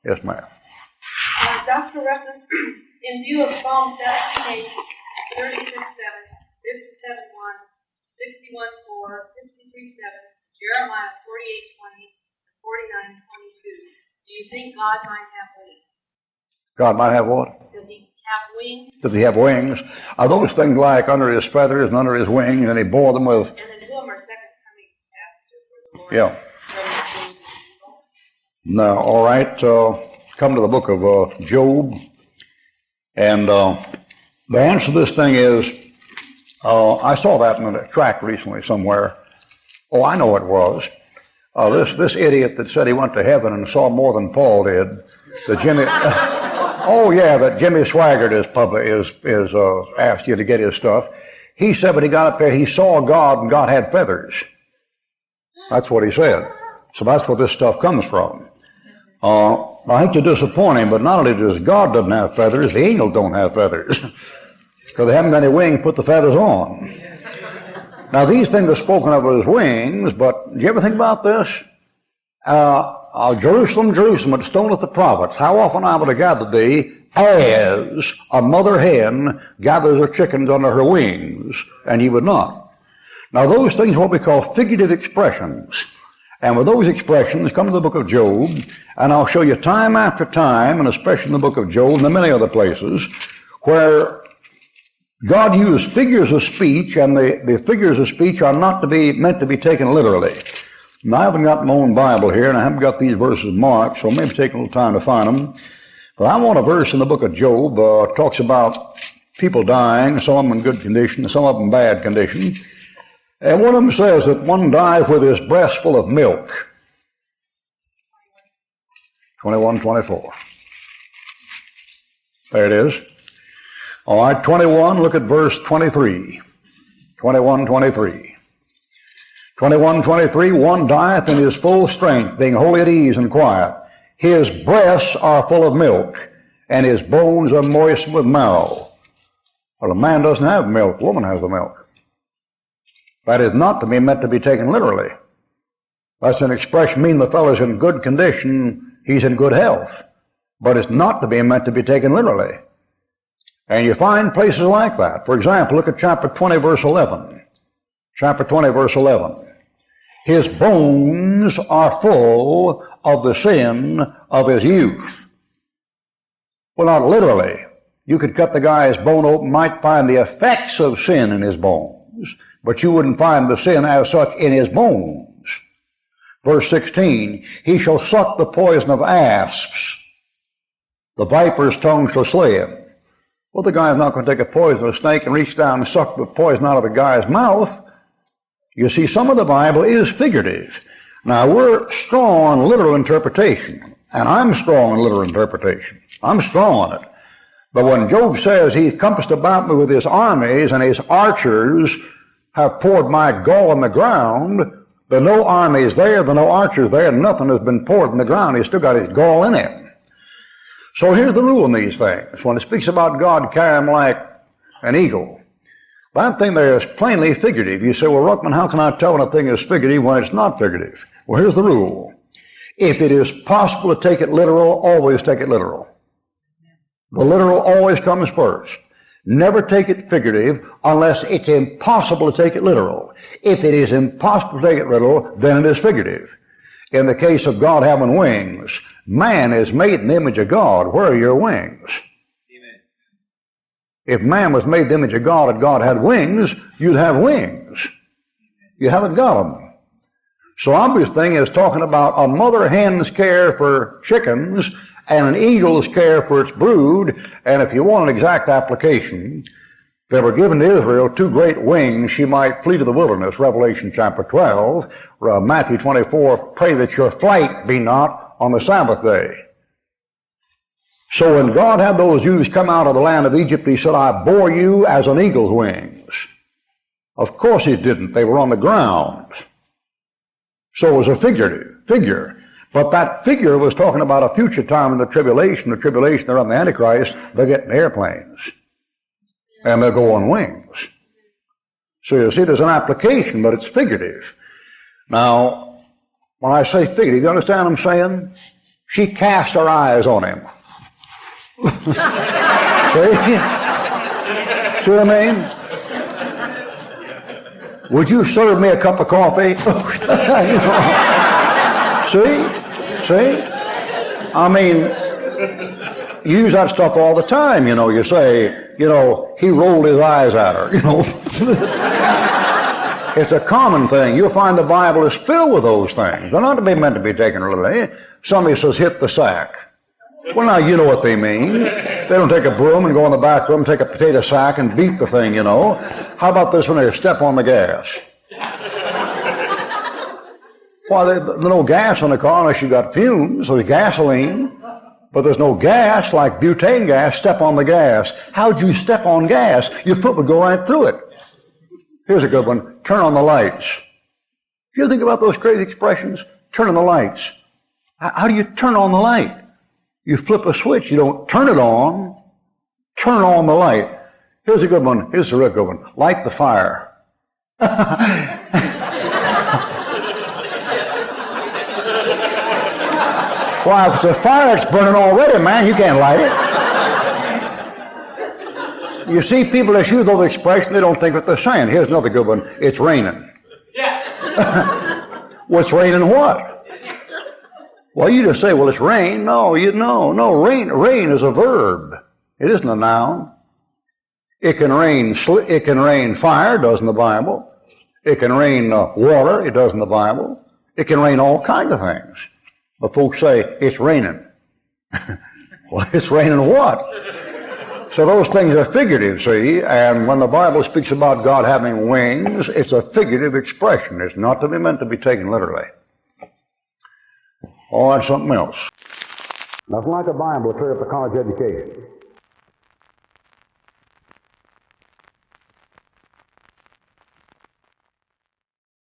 Yes, ma'am. Dr. Ruckman, in view of Psalm 17:8, 36:7, 57:1, 61:4, 63:7, Jeremiah 48:20, 49:22, do you think God might have wings? God might have what? Does he have wings? Does he have wings? Are those things like under his feathers and under his wings, and he bore them with? And then two of them are second coming passages where the Lord Yeah. spread his wings to people. No, all right. Come to the book of Job. And the answer to this thing is, I saw that in a tract recently somewhere. Oh, I know it was. This idiot that said he went to heaven and saw more than Paul did. The Jimmy. Oh yeah, that Jimmy Swaggart is asked you to get his stuff. He said when he got up there, he saw God and God had feathers. That's what he said. So that's where this stuff comes from. I hate to disappoint him, but not only does God doesn't have feathers, the angels don't have feathers. Because they haven't got any wings to put the feathers on. Now these things are spoken of as wings, but do you ever think about this? Jerusalem, Jerusalem, that stoneth the prophets, how often I would have gathered thee, as a mother hen gathers her chickens under her wings, and ye would not. Now those things are what we call figurative expressions. And with those expressions, come to the book of Job, and I'll show you time after time, and especially in the book of Job and many other places, where God used figures of speech, and the figures of speech are not to be meant to be taken literally. Now, I haven't got my own Bible here, and I haven't got these verses marked, so maybe take a little time to find them. But I want a verse in the book of Job, talks about people dying, some of them in good condition, some of them in bad condition. And one of them says that one died with his breast full of milk. 21:24. There it is. All right, 21, look at verse 23. 21:23. 21:23, one dieth in his full strength, being wholly at ease and quiet. His breasts are full of milk, and his bones are moistened with marrow. Well, a man doesn't have milk, a woman has the milk. That is not to be meant to be taken literally. That's an expression meaning the fellow's in good condition, he's in good health. But it's not to be meant to be taken literally. And you find places like that. For example, look at chapter 20, verse 11. Chapter 20, verse 11. His bones are full of the sin of his youth. Well, not literally. You could cut the guy's bone open, might find the effects of sin in his bones, but you wouldn't find the sin as such in his bones. Verse 16, he shall suck the poison of asps. The viper's tongue shall slay him. Well, the guy's not going to take a poisonous snake and reach down and suck the poison out of the guy's mouth. You see, some of the Bible is figurative. Now, we're strong on literal interpretation, and I'm strong on literal interpretation. I'm strong on it. But when Job says he compassed about me with his armies and his archers have poured my gall on the ground, there are no armies there, there are no archers there, and nothing has been poured in the ground. He's still got his gall in him. So here's the rule in these things. When it speaks about God carrying him like an eagle, that thing there is plainly figurative. You say, well, Ruckman, how can I tell when a thing is figurative when it's not figurative? Well, here's the rule. If it is possible to take it literal, always take it literal. The literal always comes first. Never take it figurative unless it's impossible to take it literal. If it is impossible to take it literal, then it is figurative. In the case of God having wings, man is made in the image of God. Where are your wings? Amen. If man was made in the image of God and God had wings, you'd have wings. You haven't got them. So obvious thing is talking about a mother hen's care for chickens and an eagle's care for its brood. And if you want an exact application, they were given to Israel two great wings. She might flee to the wilderness, Revelation chapter 12. Matthew 24, pray that your flight be not on the Sabbath day. So when God had those Jews come out of the land of Egypt, he said, I bore you as an eagle's wings. Of course he didn't. They were on the ground. So it was a figure. But that figure was talking about a future time in the tribulation. The tribulation, they're on the Antichrist, they'll get in airplanes. And they'll go on wings. So you see, there's an application, but it's figurative. Now, when I say figurative, you understand what I'm saying? She cast her eyes on him. See what I mean? Would you serve me a cup of coffee? You know. See? I mean, you use that stuff all the time, you know. You say, you know, he rolled his eyes at her, you know. It's a common thing. You'll find the Bible is filled with those things. They're not meant to be taken literally. Somebody says, hit the sack. Well, now, you know what they mean. They don't take a broom and go in the back room, take a potato sack and beat the thing, you know. How about this when they step on the gas? Why, there's no gas in the car unless you've got fumes, so there's gasoline. But there's no gas, like butane gas. Step on the gas. How'd you step on gas? Your foot would go right through it. Here's a good one. Turn on the lights. You ever think about those crazy expressions? Turn on the lights. How do you turn on the light? You flip a switch. You don't turn it on. Turn on the light. Here's a good one. Here's a real good one. Light the fire. Why, if it's a fire, it's burning already, man. You can't light it. You see people that use those expressions, they don't think what they're saying. Here's another good one. It's raining. Yeah. What's raining what? Well, you just say, well, it's rain. No, rain is a verb. It isn't a noun. It can rain fire, it does in the Bible. It can rain water, it does in the Bible. It can rain all kinds of things. But folks say, it's raining. Well, it's raining what? So those things are figurative, see, and when the Bible speaks about God having wings, it's a figurative expression. It's not to be meant to be taken literally. Oh, that's something else. Nothing like a Bible to clear up a college education.